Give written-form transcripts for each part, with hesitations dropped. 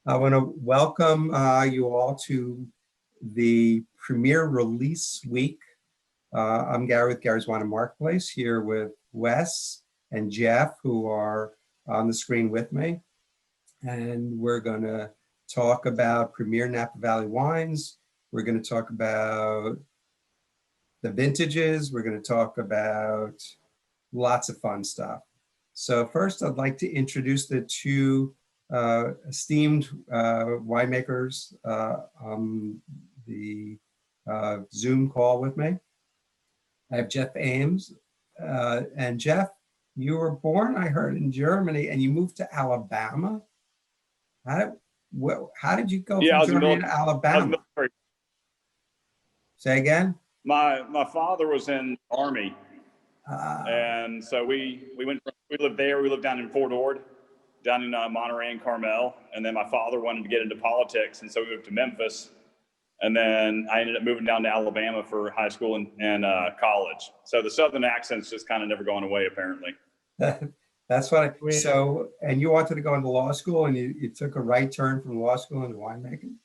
I want to welcome you all to the Premiere Release Week. I'm Gary with Gary's Wine and Marketplace, here with Wes and Jeff, who are on the screen with me. And we're going to talk about Premiere Napa Valley wines. We're going to talk about the vintages. We're going to talk about lots of fun stuff. So first, I'd like to introduce the two esteemed winemakers on the Zoom call with me. I have Jeff Ames. And Jeff, you were born, I heard, in Germany, and you moved to Alabama. How did you go from Germany to Alabama? Say again? My father was in the Army. And so we lived there. We lived down in Fort Ord, down in Monterey and Carmel. And then my father wanted to get into politics. And so we moved to Memphis. And then I ended up moving down to Alabama for high school and college. So the Southern accent's just kind of never going away, apparently. That's what so, and you wanted to go into law school, and you took a right turn from law school into winemaking?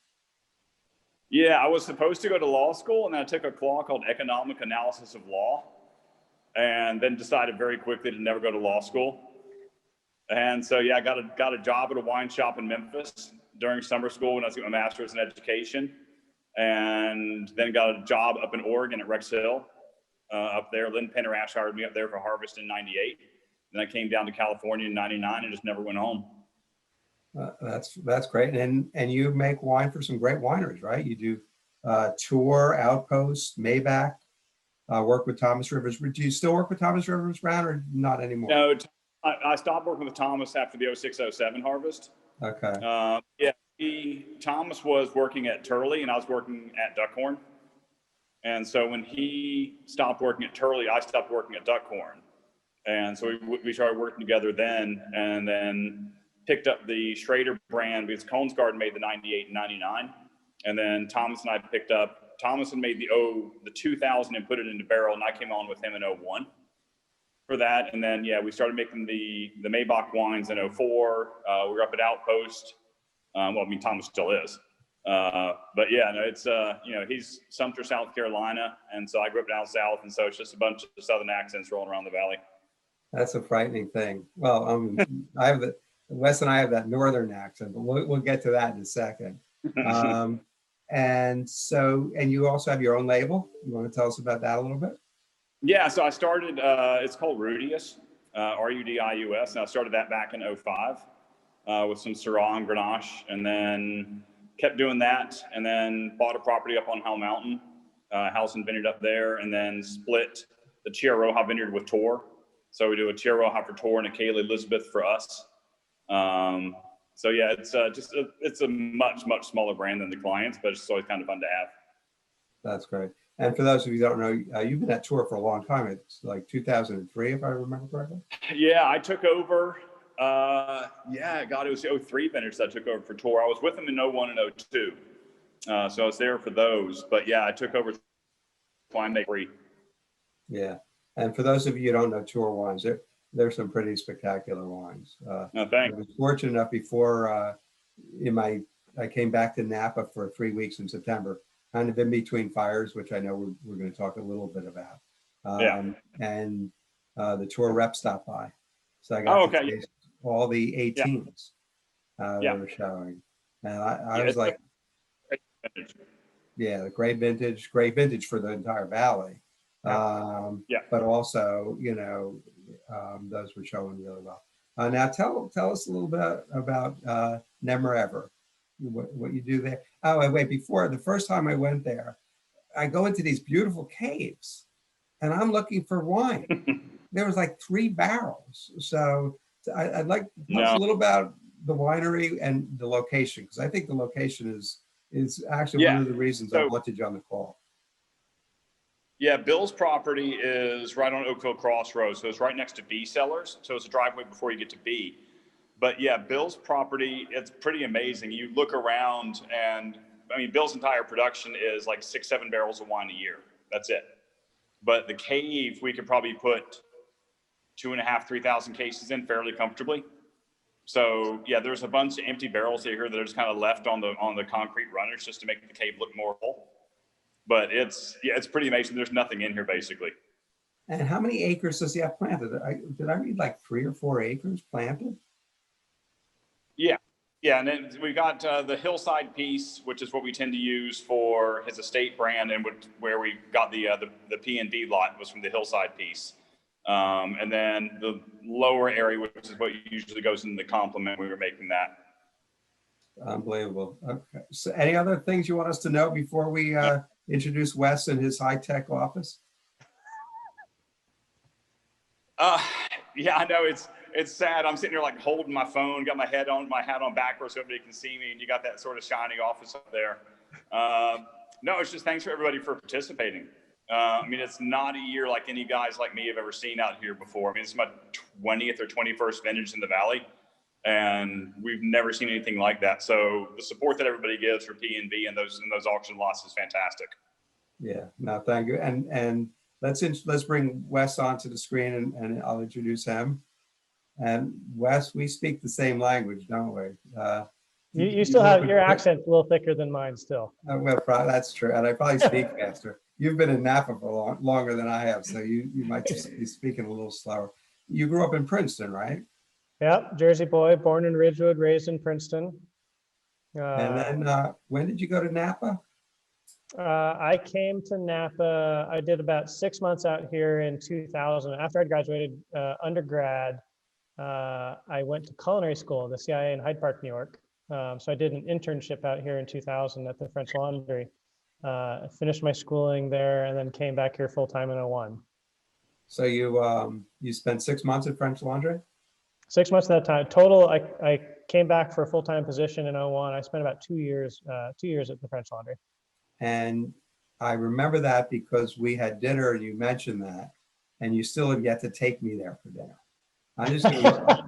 Yeah, I was supposed to go to law school, and then I took a class called Economic Analysis of Law, and then decided very quickly to never go to law school. And so, yeah, I got a job at a wine shop in Memphis during summer school when I was getting my master's in education, and then got a job up in Oregon at Rex Hill, up there. Lynn Penner-Ash hired me up there for harvest in '98. Then I came down to California in '99 and just never went home. That's great. And you make wine for some great wineries, right? You do Tour, Outpost, Maybach, work with Thomas Rivers. Do you still work with Thomas Rivers Brown or not anymore? No, I stopped working with Thomas after the 06-07 harvest. Okay. Thomas was working at Turley and I was working at Duckhorn. And so when he stopped working at Turley, I stopped working at Duckhorn. And so we started working together then, and then picked up the Schrader brand because Cohn's Garden made the 98 and 99. And then Thomas and I picked up, Thomas had made the 2000 and put it into barrel, and I came on with him in 01 for that. And then, yeah, we started making the Maybach wines in 04. We were up at Outpost. Well, I mean, Thomas still is. But yeah, no, it's, he's Sumter, South Carolina. And so I grew up down south. And so it's just a bunch of Southern accents rolling around the valley. That's a frightening thing. Well, Wes and I have that northern accent, but we'll get to that in a second. And you also have your own label. You want to tell us about that a little bit? Yeah, so I started, it's called Rudius, Rudius, and I started that back in 05 with some Syrah and Grenache, and then kept doing that, and then bought a property up on Howell Mountain, house and vineyard up there, and then split the Chiaroja vineyard with Tor. So we do a Chiaroja for Tor and a Kayla Elizabeth for us. So yeah, it's it's a much smaller brand than the clients, but it's always kind of fun to have. That's great. And for those of you who don't know, you've been at Tor for a long time. It's like 2003, if I remember correctly. Yeah, I took over. It was the 03 vintage that I took over for Tor. I was with them in 01 and 02. So I was there for those. But yeah, I took over winemaking free. Yeah. And for those of you who don't know Tor wines, there's some pretty spectacular wines. No, thanks. I was fortunate enough before I came back to Napa for 3 weeks in September, kind of in between fires, which I know we're going to talk a little bit about. And the Tor rep stopped by. So I got to taste all the 18s they were showing. And I was like, the great vintage for the entire valley. But also, those were showing really well. Now tell us a little bit about Nemerever, what you do there. Oh, wait, before the first time I went there, I go into these beautiful caves and I'm looking for wine. There was like 3 barrels. So I'd like to tell us a little about the winery and the location, because I think the location is actually one of the reasons I wanted you on the call. Yeah, Bill's property is right on Oakville Crossroads, so it's right next to B Cellars. So it's a driveway before you get to B. But yeah, Bill's property, it's pretty amazing. You look around and, I mean, Bill's entire production is like 6-7 barrels of wine a year. That's it. But the cave, we could probably put 2,500-3,000 cases in fairly comfortably. So yeah, there's a bunch of empty barrels here that are just kind of left on the concrete runners just to make the cave look more full. But it's pretty amazing. There's nothing in here basically. And how many acres does he have planted? Did I read like 3 or 4 acres planted? Yeah. Yeah, and then we got the hillside piece, which is what we tend to use for his estate brand, and where we got the PNV lot was from the hillside piece. And then the lower area, which is what usually goes in the complement, we were making that. Unbelievable. Okay. So any other things you want us to know before we introduce Wes and his high-tech office? Yeah, I know it's sad. I'm sitting here like holding my phone, got my hat on backwards so everybody can see me, and you got that sort of shiny office up there. No, it's just thanks for everybody for participating. I mean, it's not a year like any guys like me have ever seen out here before. I mean, it's my 20th or 21st vintage in the Valley, and we've never seen anything like that. So the support that everybody gives for PNV and those auction lots is fantastic. Yeah, no, thank you. And let's bring Wes onto the screen, and I'll introduce him. And Wes, we speak the same language, don't we? You still have your accent's a little thicker than mine still. Well, that's true, and I probably speak faster. You've been in Napa for longer than I have, so you might just be speaking a little slower. You grew up in Princeton, right? Yep, Jersey boy, born in Ridgewood, raised in Princeton. And then when did you go to Napa? I came to Napa, I did about 6 months out here in 2000. After I graduated undergrad, I went to culinary school, the CIA in Hyde Park, New York. So I did an internship out here in 2000 at the French Laundry. I finished my schooling there and then came back here full-time in 01. So you spent 6 months at French Laundry? 6 months at that time. Total, I came back for a full-time position in 01. I spent about 2 years at the French Laundry. And I remember that because we had dinner and you mentioned that, and you still have yet to take me there for dinner. I'm just going to,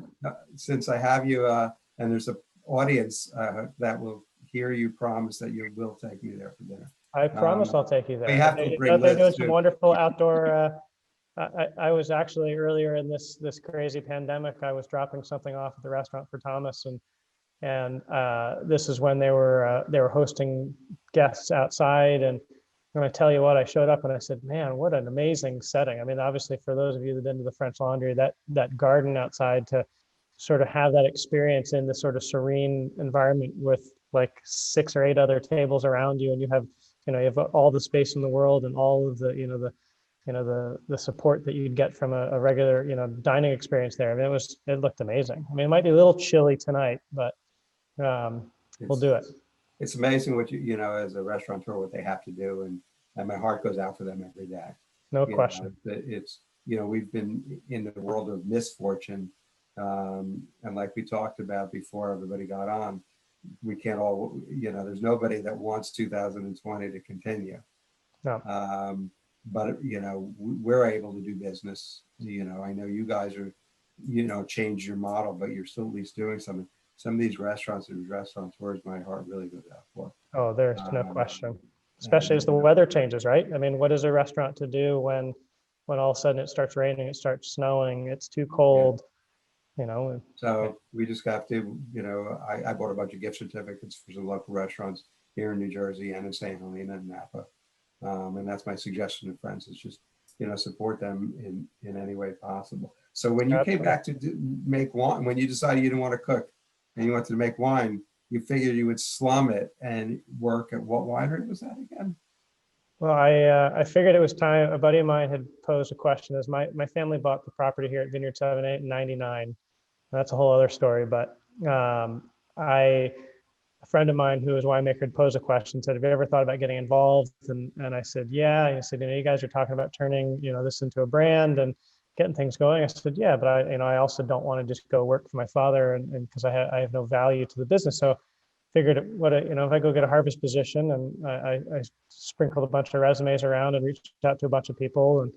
since I have you, and there's an audience that will hear you promise that you will take me there for dinner. I promise I'll take you there. We have to bring They're doing Liz some too. wonderful outdoor. I was actually earlier in this crazy pandemic. I was dropping something off at the restaurant for Thomas, and this is when they were hosting guests outside. And I tell you what, I showed up and I said, man, what an amazing setting. I mean, obviously, for those of you that have been to the French Laundry, that garden outside, to sort of have that experience in this sort of serene environment with like 6 or 8 other tables around you, and you have all the space in the world and all of the support that you'd get from a regular dining experience there. I mean, it looked amazing. I mean, it might be a little chilly tonight, but we'll do it. It's amazing what as a restaurateur, what they have to do, and my heart goes out for them every day. No question. It's we've been in the world of misfortune, and like we talked about before everybody got on, we can't all there's nobody that wants 2020 to continue. No. But we're able to do business. I know you guys are changed your model, but you're still at least doing something. Some of these restaurants and restaurateurs, my heart really goes out for. Oh, there's no question. Especially as the weather changes, right? I mean, what is a restaurant to do when all of a sudden it starts raining, it starts snowing, it's too cold, So we just have to, I bought a bunch of gift certificates for some local restaurants here in New Jersey and in St. Helena and Napa. And that's my suggestion to friends, is just, support them in any way possible. So when you came back to make wine, when you decided you didn't want to cook and you wanted to make wine, you figured you would slum it and work at what winery was that again? Well, I figured it was time. A buddy of mine had posed a question, as my family bought the property here at Vineyard 7&8 in 99. That's a whole other story, but a friend of mine who was a winemaker had posed a question, said, have you ever thought about getting involved? And I said, yeah. And he said, you guys are talking about turning, this into a brand and getting things going. I said, yeah, but I also don't want to just go work for my father, and because I have no value to the business. So figured if I go get a harvest position, and I sprinkled a bunch of resumes around and reached out to a bunch of people,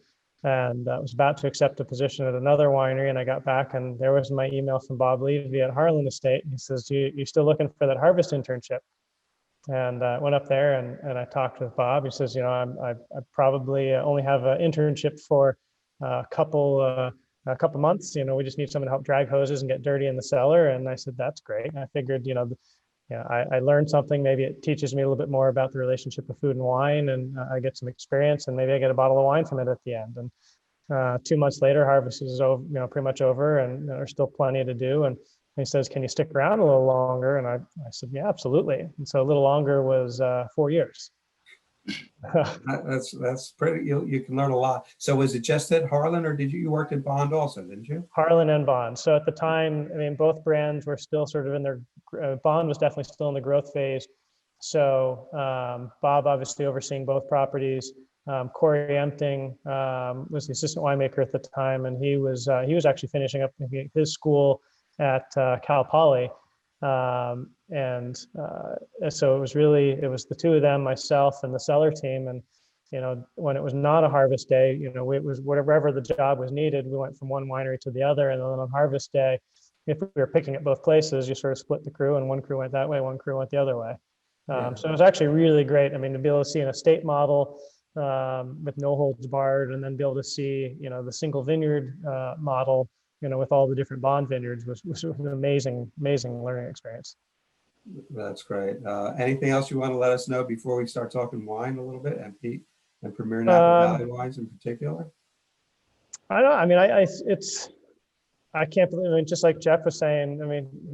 and was about to accept a position at another winery, and I got back and there was my email from Bob Levy at Harlan Estate. He says, you still looking for that harvest internship? And I went up there and I talked with Bob. He says, I probably only have an internship for a couple a couple months, we just need someone to help drag hoses and get dirty in the cellar. And I said, that's great. And I figured, I learned something. Maybe it teaches me a little bit more about the relationship of food and wine, and I get some experience, and maybe I get a bottle of wine from it at the end. And 2 months later, harvest is over, pretty much over, and there's still plenty to do. And he says, can you stick around a little longer? And I said, yeah, absolutely. And so a little longer was 4 years. That's pretty, you can learn a lot. So was it just at Harlan, or you worked at Bond also, didn't you? Harlan and Bond. So at the time, both brands were still sort of in their, Bond was definitely still in the growth phase. So Bob obviously overseeing both properties. Corey Empting was the assistant winemaker at the time, and he was actually finishing up his school at Cal Poly. So it was the two of them, myself and the cellar team. And, when it was not a harvest day, it was whatever the job was needed. We went from one winery to the other. And then on harvest day, if we were picking at both places, you sort of split the crew, and one crew went that way, one crew went the other way. So it was actually really great. To be able to see an estate model with no holds barred, and then be able to see, the single vineyard model, with all the different Bond vineyards was an amazing learning experience. That's great. Anything else you want to let us know before we start talking wine a little bit, and Pete and Premiere Napa Valley wines in particular? I don't know. I can't believe, just like Jeff was saying,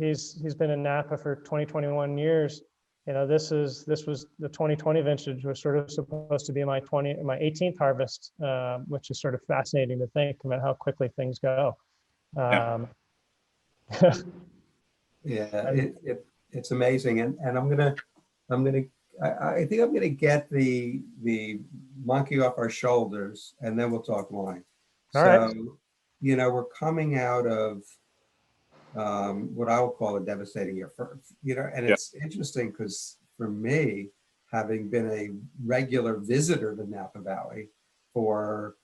he's been in Napa for 21 years. This was the 2020 vintage was sort of supposed to be my 18th harvest, which is sort of fascinating to think about how quickly things go. Yeah, it's amazing, and I think I'm gonna get the monkey off our shoulders, and then we'll talk wine. All right. We're coming out of what I would call a devastating year, and it's interesting because for me, having been a regular visitor to Napa Valley for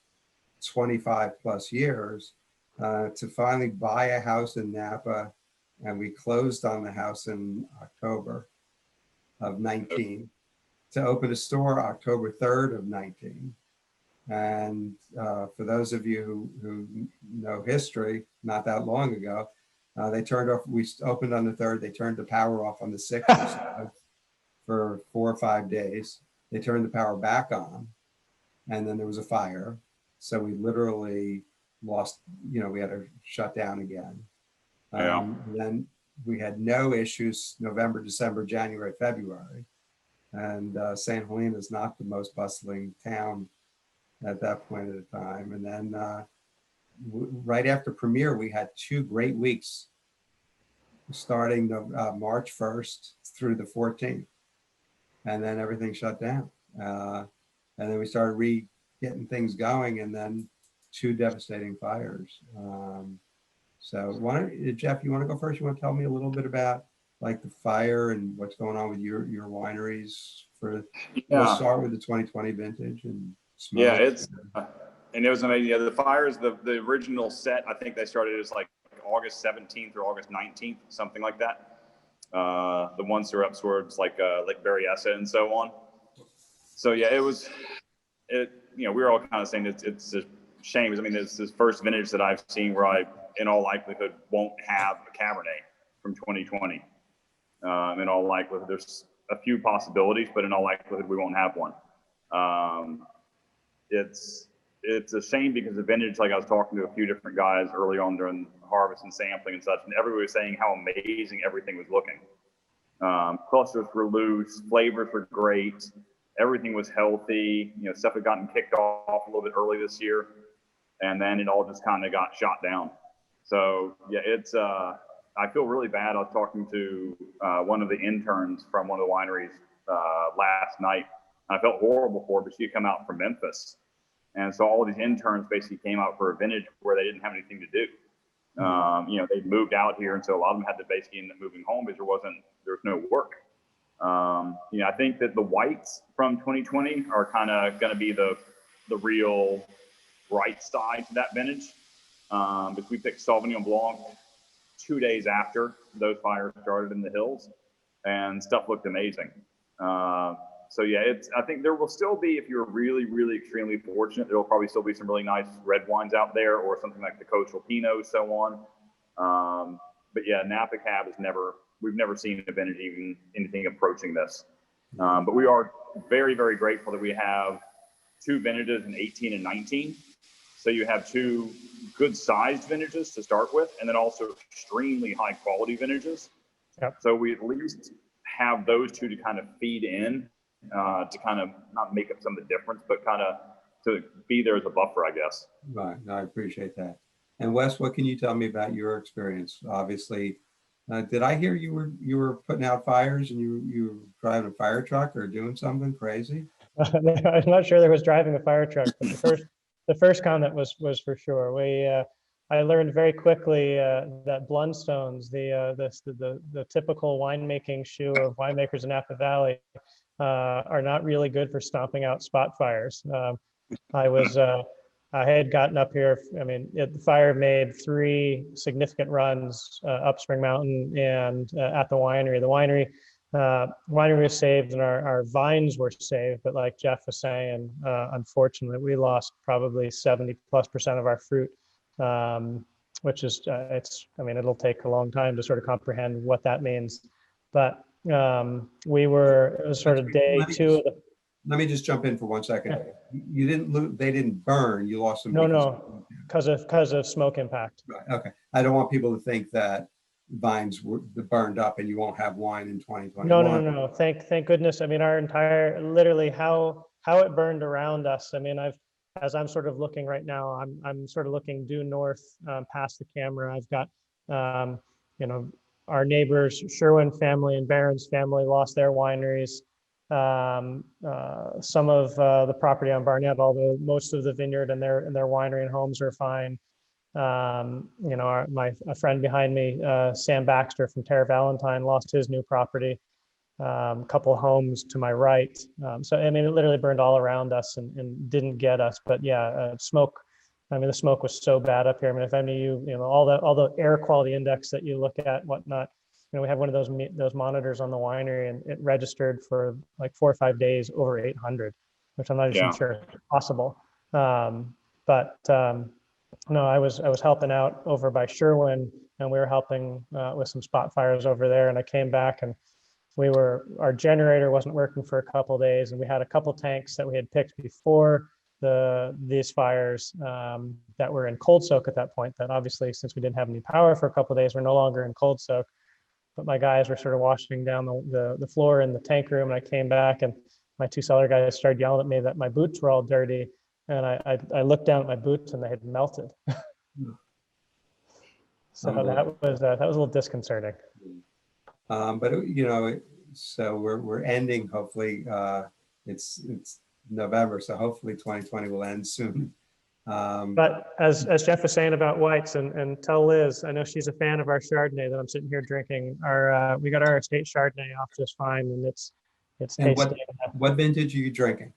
25 plus years, to finally buy a house in Napa, and we closed on the house in October of 19, to open a store October 3rd of 19. And for those of you who know history, not that long ago, we opened on the 3rd, they turned the power off on the 6th or 7th for 4 or 5 days. They turned the power back on, and then there was a fire. So we literally lost, we had to shut down again. Then we had no issues November, December, January, February. And San Helena is not the most bustling town at that point at a time. And then right after Premiere, we had 2 great weeks, starting March 1st through the 14th. And then everything shut down. And then we started getting things going, and then 2 devastating fires. So Jeff, you want to go first? You want to tell me a little bit about like the fire and what's going on with your wineries we'll start with the 2020 vintage and smoke. And it was amazing. Yeah, the fires, the original set, I think they started as like August 17th or August 19th, something like that. The ones that are up towards like Berryessa and so on. So yeah, we were all kind of saying it's a shame. It's this first vintage that I've seen where I, in all likelihood, won't have a Cabernet from 2020. In all likelihood, there's a few possibilities, but in all likelihood, we won't have one. It's a shame because the vintage, like I was talking to a few different guys early on during harvest and sampling and such, and everybody was saying how amazing everything was looking. Clusters were loose, flavors were great, everything was healthy. Stuff had gotten kicked off a little bit early this year, and then it all just kind of got shot down. So yeah, I feel really bad. I was talking to one of the interns from one of the wineries last night. I felt horrible for her, but she had come out from Memphis. And so all of these interns basically came out for a vintage where they didn't have anything to do. They moved out here, and so a lot of them had to basically end up moving home because there was no work. I think that the whites from 2020 are kind of going to be the real bright side to that vintage. Because we picked Sauvignon Blanc 2 days after those fires started in the hills, and stuff looked amazing. So yeah, I think there will still be, if you're really, really extremely fortunate, there will probably still be some really nice red wines out there, or something like the Coastal Pinot, so on. But yeah, Napa Cab we've never seen a vintage even anything approaching this. But we are very, very grateful that we have two vintages in 18 and 19. So you have two good sized vintages to start with, and then also extremely high quality vintages. Yep. So we at least have those two to kind of feed in, to kind of not make up some of the difference, but kind of to be there as a buffer, I guess. Right. No, I appreciate that. And Wes, what can you tell me about your experience? Obviously, did I hear you were putting out fires and you were driving a fire truck or doing something crazy? I'm not sure there was driving a fire truck, but the first comment was for sure. I learned very quickly that Blundstones, the typical winemaking shoe of winemakers in Napa Valley, are not really good for stomping out spot fires. I had gotten up here. I mean, the fire made 3 significant runs up Spring Mountain and at the winery. The winery was saved and our vines were saved, but like Jeff was saying, unfortunately, we lost probably 70+% of our fruit, which is, it'll take a long time to sort of comprehend what that means. But it was sort of day 2 of the. Let me just jump in for 1 second. Yeah. You didn't lose, they didn't burn, you lost them. No, because of smoke impact. Right, okay. I don't want people to think that vines were burned up and you won't have wine in 2021. No. Thank goodness. I mean, our entire, literally how it burned around us. I mean, as I'm sort of looking right now, I'm sort of looking due north past the camera. I've got, our neighbors, Sherwin family and Barron's family lost their wineries. Some of the property on Barnett, although most of the vineyard and their winery and homes are fine. A friend behind me, Sam Baxter from Terra Valentine, lost his new property. A couple of homes to my right. So I mean, it literally burned all around us and didn't get us. But yeah, smoke. I mean, the smoke was so bad up here. I mean, if any of you, all the air quality index that you look at, whatnot. We have one of those monitors on the winery, and it registered for like 4 or 5 days over 800, which I'm not even sure is possible. No, I was helping out over by Sherwin, and we were helping with some spot fires over there. And I came back, and our generator wasn't working for a couple of days, and we had a couple tanks that we had picked before these fires that were in cold soak at that point. That obviously, since we didn't have any power for a couple of days, we're no longer in cold soak. But my guys were sort of washing down the floor in the tank room, and I came back, and my 2 cellar guys started yelling at me that my boots were all dirty, and I looked down at my boots and they had melted. So that was a little disconcerting. But so we're ending. Hopefully, it's November, so hopefully 2020 will end soon. But as Jeff was saying about whites, and tell Liz, I know she's a fan of our Chardonnay that I'm sitting here drinking. We got our estate Chardonnay off just fine, and it's And tasty. what vintage are you drinking?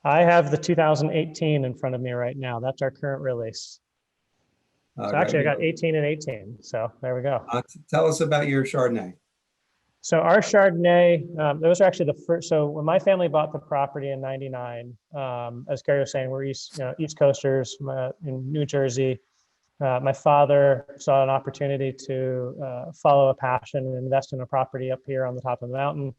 I have the 2018 in front of me right now. That's our current release. So actually, I got 18 and 18. So there we go. Tell us about your Chardonnay. So our Chardonnay, those are actually the first. So when my family bought the property in '99, as Gary was saying, we're East Coasters in New Jersey. My father saw an opportunity to follow a passion and invest in a property up here on the top of the mountain.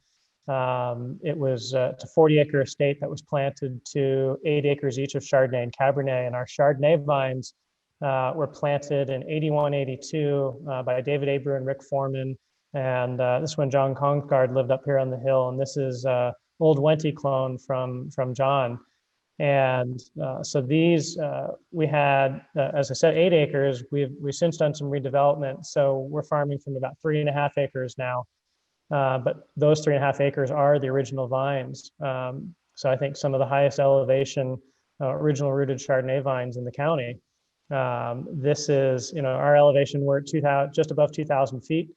It was it's a 40-acre estate that was planted to 8 acres each of Chardonnay and Cabernet, and our Chardonnay vines were planted in '81, '82 by David Abreu and Rick Foreman. And this is when John Conkard lived up here on the hill, and this is old Wente clone from John. And so these we had, as I said, 8 acres. We've since done some redevelopment, so we're farming from about 3.5 acres now. But those 3.5 acres are the original vines. So I think some of the highest elevation original rooted Chardonnay vines in the county. This is, our elevation, we're at just above 2,000 feet.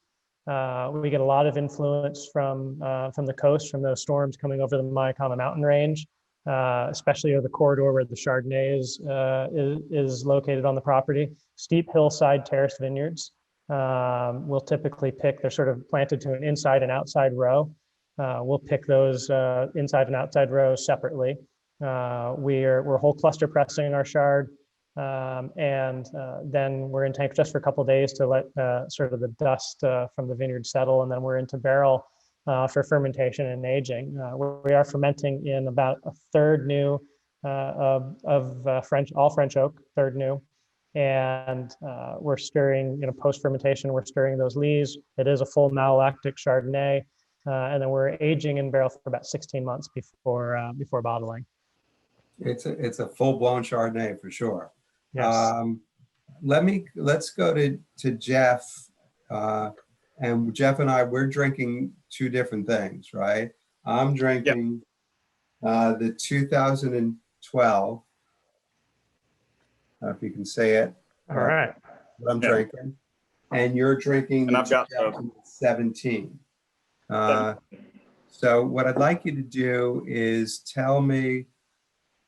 We get a lot of influence from the coast, from those storms coming over the Myakama mountain range, especially over the corridor where the Chardonnay is located on the property. Steep hillside terraced vineyards. We'll typically pick, they're sort of planted to an inside and outside row. We'll pick those inside and outside rows separately. We're whole cluster pressing our shard, and then we're in tank just for a couple of days to let sort of the dust from the vineyard settle, and then we're into barrel for fermentation and aging. We are fermenting in about a third new of all French oak, third new. And we're stirring, post fermentation, we're stirring those lees. It is a full malolactic Chardonnay, and then we're aging in barrel for about 16 months before bottling. It's a full blown Chardonnay for sure. Yes. Let's go to Jeff, and Jeff and we're drinking two different things, right? I'm drinking the 2012. If you can say it. All right. What I'm drinking, and you're drinking And the I've got 2017. So what I'd like you to do is tell me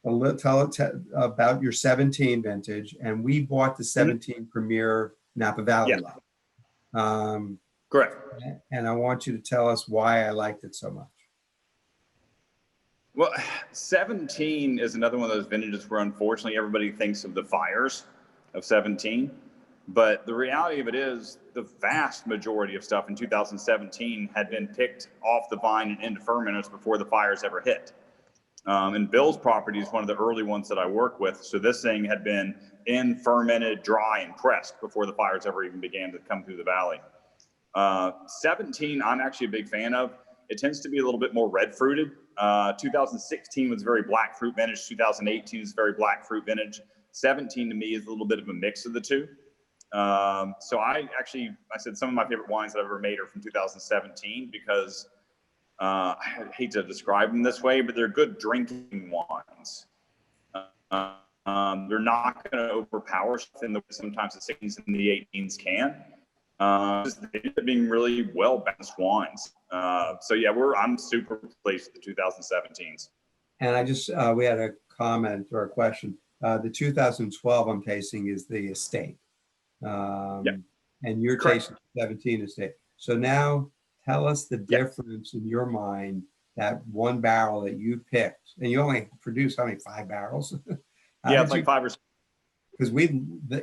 about your 17 vintage, and we bought the 17 Premiere Napa Valley Night. Correct. And I want you to tell us why I liked it so much. Well, 17 is another one of those vintages where unfortunately everybody thinks of the fires of 17. But the reality of it is the vast majority of stuff in 2017 had been picked off the vine and into fermenters before the fires ever hit. And Bill's property is one of the early ones that I work with. So this thing had been in fermented, dry, and pressed before the fires ever even began to come through the valley. 17, I'm actually a big fan of. It tends to be a little bit more red fruited. 2016 was very black fruit vintage. 2018 is very black fruit vintage. 17 to me is a little bit of a mix of the two. So I said some of my favorite wines that I've ever made are from 2017 because I hate to describe them this way, but they're good drinking wines. They're not going to overpower stuff in the way sometimes the 16s and the 18s can. They end up being really well balanced wines. So yeah, I'm super pleased with the 2017s. And I just we had a comment or a question. The 2012 I'm tasting is the estate, and you're tasting 17 estate. So now tell us the difference in your mind, that one barrel that you picked, and you only produced how many, 5 barrels? It's like 5 or 6. Because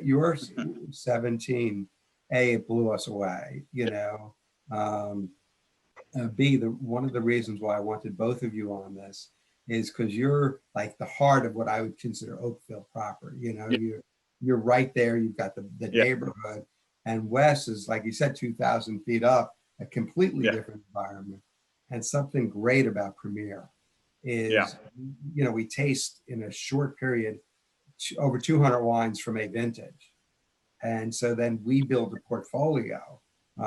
your 17. It blew us away, B, one of the reasons why I wanted both of you on this is because you're like the heart of what I would consider Oakville proper. You're right there. You've got the neighborhood, and Wes is, like you said, 2,000 feet up, a completely different environment. And something great about Premiere is, we taste in a short period over 200 wines from a vintage. And so then we build a portfolio,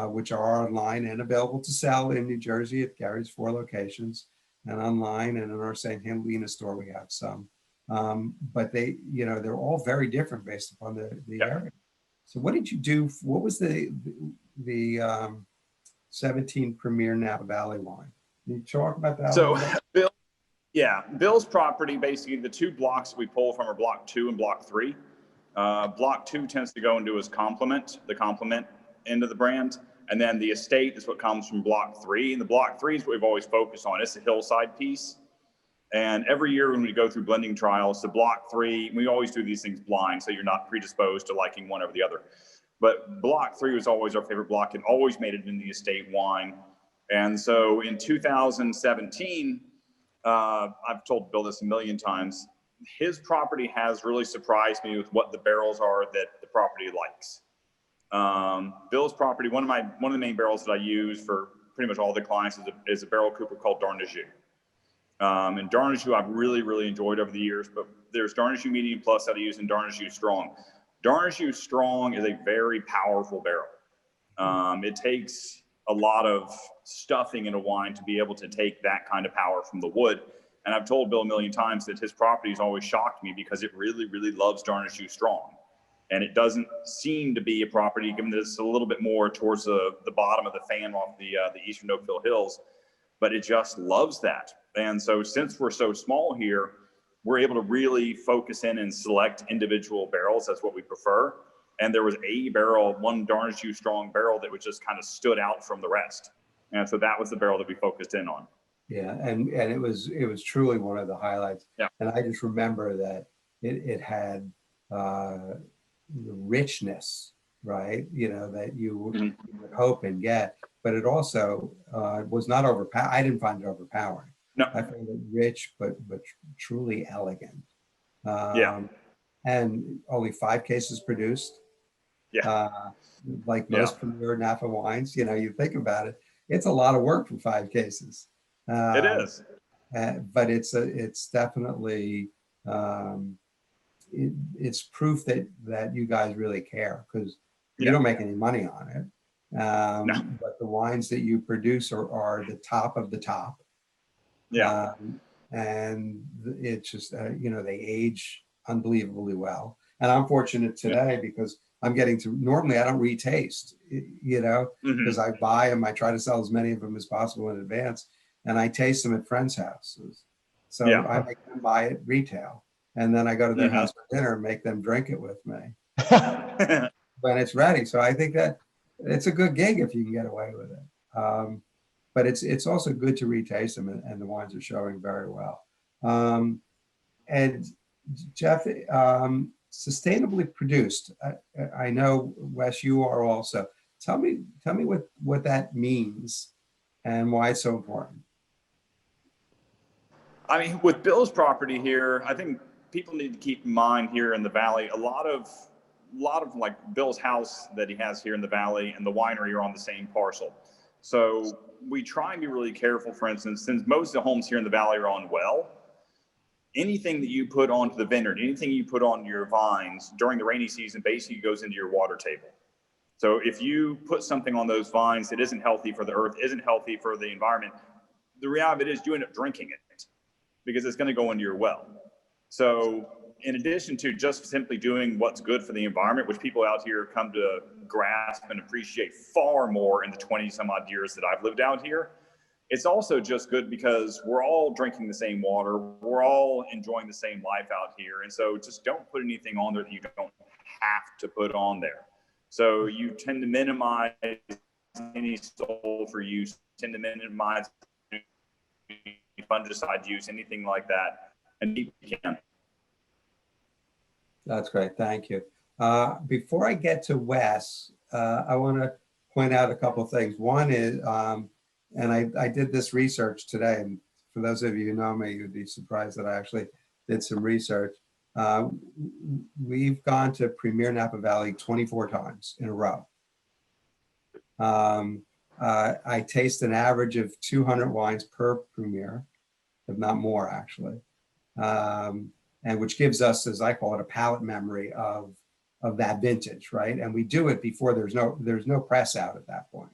which are online and available to sell in New Jersey at Gary's 4 locations, and online, and in our St. Helena store we have some. But they're all very different based upon the area. So what did you do? What was the 17 Premiere Napa Valley wine? Can you talk about that? So Bill's property, basically the 2 blocks that we pull from are block 2 and block 3. Block 2 tends to go into his the complement end of the brand. And then the estate is what comes from block 3. And the block 3 is what we've always focused on. It's the hillside piece. And every year when we go through blending trials, the block 3, we always do these things blind, so you're not predisposed to liking one over the other. But block 3 was always our favorite block and always made it in the estate wine. And so in 2017, I've told Bill this a million times, his property has really surprised me with what the barrels are that the property likes. Bill's property, one of the main barrels that I use for pretty much all the clients is a barrel cooper called Darnajou. And Darnajou I've really, really enjoyed over the years, but there's Darnajou Medium Plus that I use and Darnajou Strong. Darnajou Strong is a very powerful barrel. It takes a lot of stuffing in a wine to be able to take that kind of power from the wood. And I've told Bill a million times that his property has always shocked me because it really, really loves Darnajou Strong. And it doesn't seem to be a property, given that it's a little bit more towards the bottom of the fan off the eastern Oakville Hills, but it just loves that. And so since we're so small here, we're able to really focus in and select individual barrels. That's what we prefer. And there was one Darnajou Strong barrel that was just kind of stood out from the rest. And so that was the barrel that we focused in on. Yeah, and it was truly one of the highlights. Yeah. And I just remember that it had the richness, right? You know, that you would hope and get, but it also was not overpowered. I didn't find it overpowering. No. I found it rich, but truly elegant. Yeah. And only 5 cases produced. Yeah. Like most Premiere Napa wines, you know, you think about it, it's a lot of work for 5 cases. It is. But it's definitely it's proof that you guys really care, because you don't make any money on it. No. But the wines that you produce are the top of the top. Yeah. And it's just, you know, they age unbelievably well. And I'm fortunate today because I'm getting to, normally I don't retaste, you know, because I buy them, I try to sell as many of them as possible in advance, and I taste them at friends' houses. So I make them buy it retail, and then I go to their house for dinner and make them drink it with me when it's ready. So I think that it's a good gig if you can get away with it. But it's also good to retaste them, and the wines are showing very well. And Jeff, sustainably produced. I know, Wes, you are also. Tell me what that means and why it's so important. I mean, with Bill's property here, I think people need to keep in mind here in the valley, a lot of like Bill's house that he has here in the valley and the winery are on the same parcel. So we try and be really careful. For instance, since most of the homes here in the valley are on well, anything that you put onto the vineyard, anything you put on your vines during the rainy season basically goes into your water table. So if you put something on those vines that isn't healthy for the earth, isn't healthy for the environment, the reality is you end up drinking it because it's going to go into your well. So in addition to just simply doing what's good for the environment, which people out here come to grasp and appreciate far more in the 20 some odd years that I've lived out here, it's also just good because we're all drinking the same water. We're all enjoying the same life out here. And so just don't put anything on there that you don't have to put on there. So you tend to minimize any sulfur use, tend to minimize fungicide use, anything like that, and you can. That's great. Thank you. Before I get to Wes, I want to point out a couple of things. One is, and I did this research today, and for those of you who know me, you'd be surprised that I actually did some research. We've gone to Premiere Napa Valley 24 times in a row. I taste an average of 200 wines per Premiere, if not more, actually. And which gives us, as I call it, a palate memory of that vintage, right? And we do it before there's no press out at that point.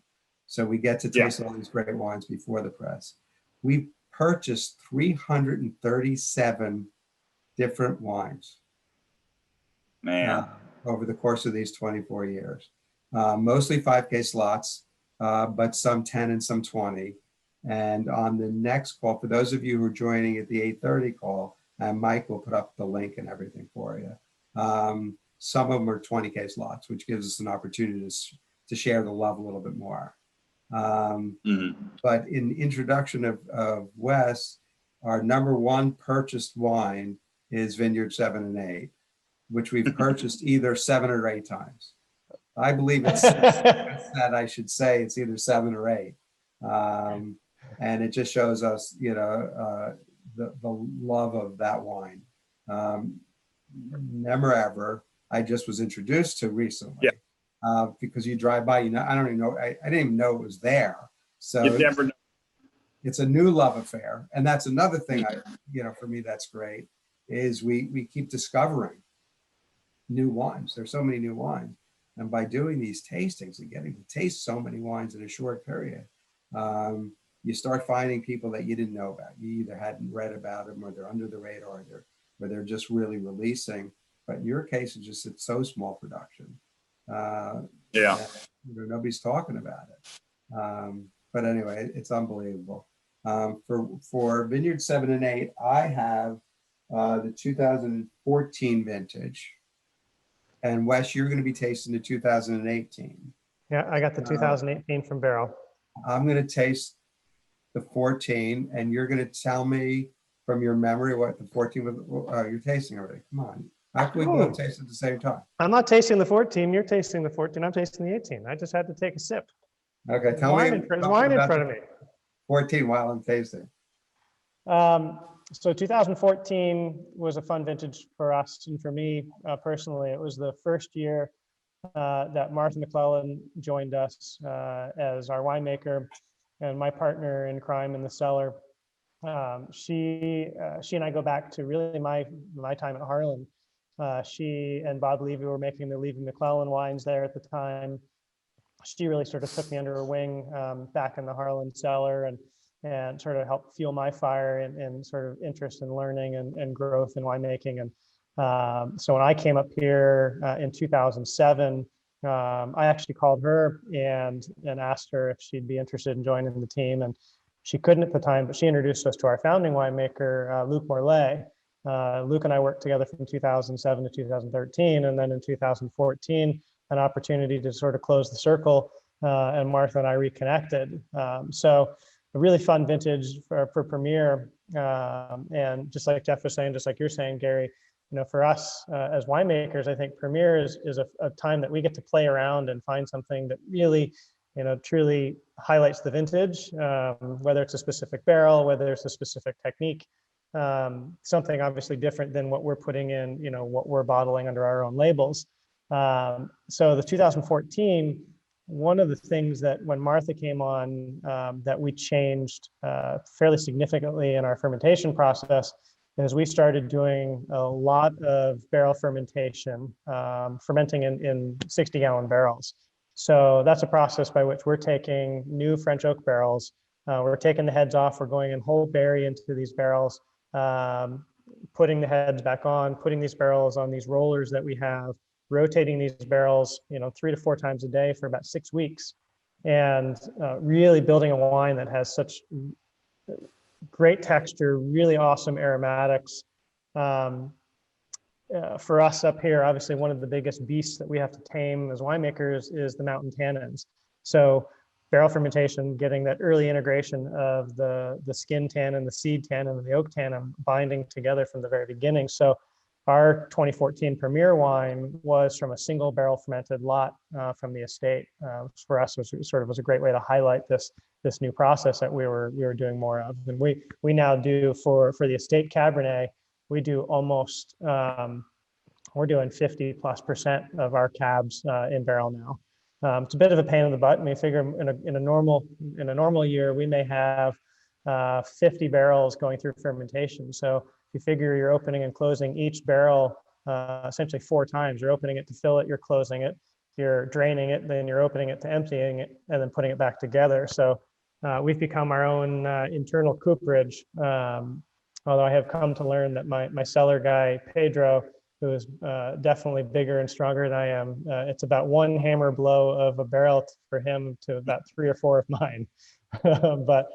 So we get to taste all these great wines before the press. We purchased 337 different wines over the course of these 24 years. Mostly 5K slots, but some 10 and some 20. And on the next call, for those of you who are joining at the 8:30 call, and Mike will put up the link and everything for you. Some of them are 20K slots, which gives us an opportunity to share the love a little bit more. But in introduction of Wes, our number one purchased wine is Vineyard 7&8, which we've purchased either 7 or 8 times. I believe it's that I should say it's either 7 or 8. And it just shows us, you know, the love of that wine. Nemerever, I just was introduced to recently. Because you drive by, you know, I don't even know, I didn't even know it was there. So you never know. It's a new love affair. And that's another thing you know, for me, that's great, is we keep discovering new wines. There's so many new wines. And by doing these tastings and getting to taste so many wines in a short period, you start finding people that you didn't know about. You either hadn't read about them, or they're under the radar, or they're just really releasing. But in your case, it's just it's so small production. You know, nobody's talking about it. But anyway, it's unbelievable. For Vineyard 7&8, I have the 2014 vintage. And Wes, you're going to be tasting the 2018. Yeah, I got the 2018 from barrel. I'm going to taste the 14, and you're going to tell me from your memory what the 14 was. You're tasting already. Come on. How can we both taste at the same time? I'm not tasting the 14. You're tasting the 14. I'm tasting the 18. I just had to take a sip. Okay, There's wine in front of me. 14 while I'm tasting. So 2014 was a fun vintage for us and for me personally. It was the first year that Martha McClellan joined us as our winemaker and my partner in crime in the cellar. She and I go back to really my time at Harlan. She and Bob Levy were making the Levy McClellan wines there at the time. She really sort of took me under her wing back in the Harlan cellar and sort of helped fuel my fire and sort of interest in learning and growth in winemaking. And so when I came up here in 2007, I actually called her and asked her if she'd be interested in joining the team. And she couldn't at the time, but she introduced us to our founding winemaker, Luc Morlaix. Luc and I worked together from 2007 to 2013. And then in 2014, an opportunity to sort of close the circle, and Martha and I reconnected. So a really fun vintage for Premiere. And just like Jeff was saying, just like you're saying, Gary, for us as winemakers, I think Premiere is a time that we get to play around and find something that really, truly highlights the vintage, whether it's a specific barrel, whether it's a specific technique, something obviously different than what we're putting in, what we're bottling under our own labels. So the 2014, one of the things that when Martha came on that we changed fairly significantly in our fermentation process is we started doing a lot of barrel fermentation, fermenting in 60-gallon barrels. So that's a process by which we're taking new French oak barrels, we're taking the heads off, we're going in whole berry into these barrels, putting the heads back on, putting these barrels on these rollers that we have, rotating these barrels, 3 to 4 times a day for about 6 weeks, and really building a wine that has such great texture, really awesome aromatics. For us up here, obviously one of the biggest beasts that we have to tame as winemakers is the mountain tannins. So barrel fermentation, getting that early integration of the skin tannin, the seed tannin, and the oak tannin binding together from the very beginning. So our 2014 Premiere wine was from a single barrel fermented lot from the estate, which for us was a great way to highlight this new process that we were doing more of. And we now do for the estate Cabernet, we do almost we're doing 50+% of our cabs in barrel now. It's a bit of a pain in the butt. I mean, figure in a normal year we may have 50 barrels going through fermentation. So if you figure you're opening and closing each barrel essentially 4 times, you're opening it to fill it, you're closing it, you're draining it, then you're opening it to emptying it, and then putting it back together. So we've become our own internal cooperage. Although I have come to learn that my cellar guy, Pedro, who is definitely bigger and stronger than I am, it's about 1 hammer blow of a barrel for him to about 3 or 4 of mine. But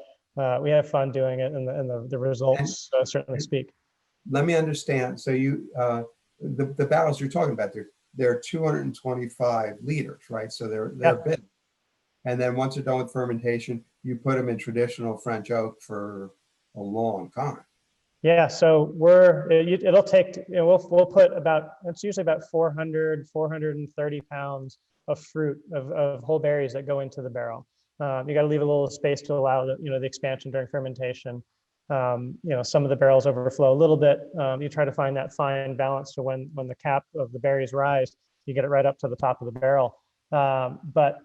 we have fun doing it, and the results certainly speak. Let me understand. So you, the barrels you're talking about, they're 225 liters, right? So they're big. And then once they're done with fermentation, you put them in traditional French oak for a long time. Yeah, so it'll take, we'll put it's usually about 430 pounds of fruit of whole berries that go into the barrel. You got to leave a little space to allow the expansion during fermentation. Some of the barrels overflow a little bit. You try to find that fine balance to when the cap of the berries rise, you get it right up to the top of the barrel. But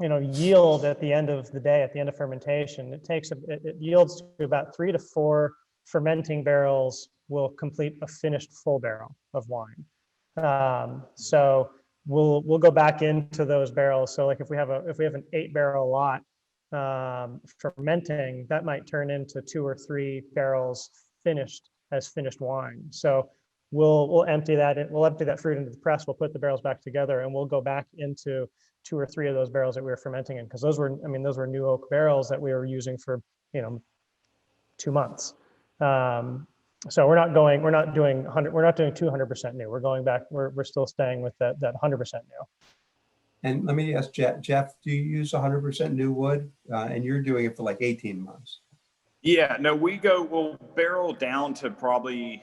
yield at the end of the day, at the end of fermentation, it yields to about 3 to 4 fermenting barrels will complete a finished full barrel of wine. So we'll go back into those barrels. So like if we have an 8-barrel lot fermenting, that might turn into 2 or 3 barrels finished wine. So we'll empty that fruit into the press. We'll put the barrels back together, and we'll go back into 2 or 3 of those barrels that we were fermenting in, because those were new oak barrels that we were using for 2 months. So we're not doing 200% new. We're going back. We're still staying with that 100% new. And let me ask Jeff, do you use 100% new wood? And you're doing it for like 18 months. Yeah, no, we'll barrel down to probably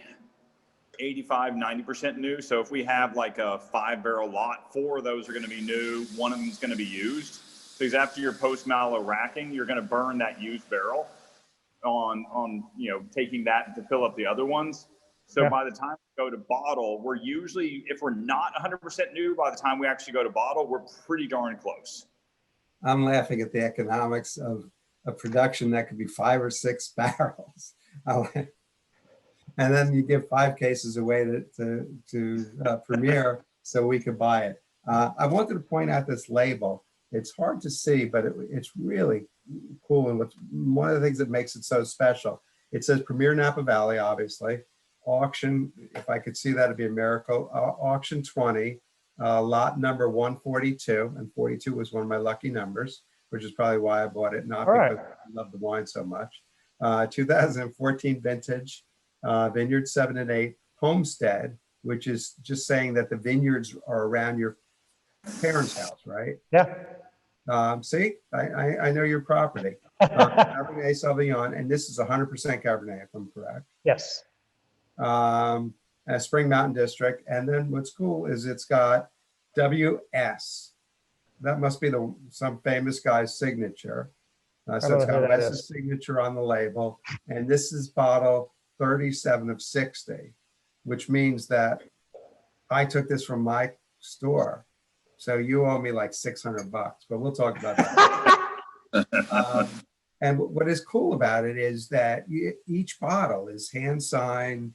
85, 90% new. So if we have like a 5-barrel lot, 4 of those are going to be new. 1 of them is going to be used. Because after your post mallow racking, you're going to burn that used barrel on taking that to fill up the other ones. So by the time we go to bottle, we're usually, if we're not 100% new, by the time we actually go to bottle, we're pretty darn close. I'm laughing at the economics of a production that could be 5 or 6 barrels. And then you give 5 cases away to Premiere so we could buy it. I wanted to point out this label. It's hard to see, but it's really cool. And one of the things that makes it so special, it says Premiere Napa Valley, obviously. Auction, if I could see that, it'd be a miracle. Auction 20, lot number 142, and 42 was one of my lucky numbers, which is probably why I bought it, not because I love the wine so much. 2014 vintage, Vineyard 7&8 homestead, which is just saying that the vineyards are around your parents' house, right? Yeah. See, I know your property. Cabernet Sauvignon, and this is 100% Cabernet, if I'm correct. Yes. Spring Mountain District. And then what's cool is it's got WS. That must be some famous guy's signature. So it's got Wes's signature on the label. And this is bottle 37 of 60, which means that I took this from my store. So you owe me like $600, but we'll talk about that. And what is cool about it is that each bottle is hand signed,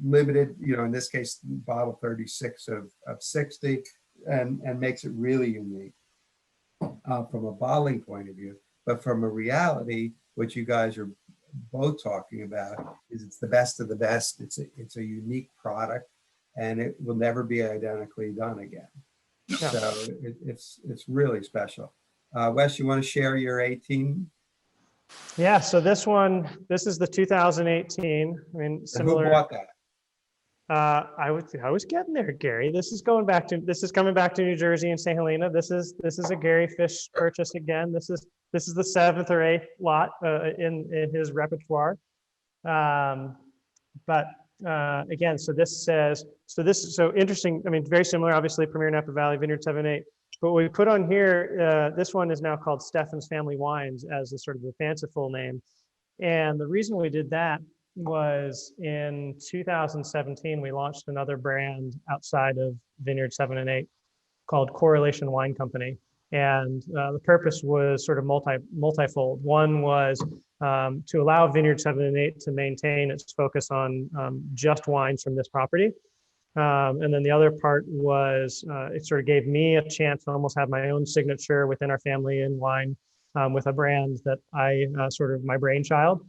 limited, in this case, bottle 36 of 60, and makes it really unique from a bottling point of view. But from a reality, what you guys are both talking about is it's the best of the best. It's a unique product, and it will never be identically done again. No. So it's really special. Wes, you want to share your 18? Yeah, so this is the 2018. I mean, similar. And who bought that? I was getting there, Gary. This is coming back to New Jersey and St. Helena. This is a Gary Fisch purchase again. This is the 7th or 8th lot in his repertoire. But again, so this is so interesting. I mean, very similar, obviously, Premiere Napa Valley, Vineyard 7&8. But what we put on here, this one is now called Steffens Family Wines as a sort of the fanciful name. And the reason we did that was in 2017, we launched another brand outside of Vineyard 7&8 called Correlation Wine Company. And the purpose was sort of multifold. One was to allow Vineyard 7&8 to maintain its focus on just wines from this property. And then the other part was it sort of gave me a chance to almost have my own signature within our family in wine with a brand that I sort of my brainchild.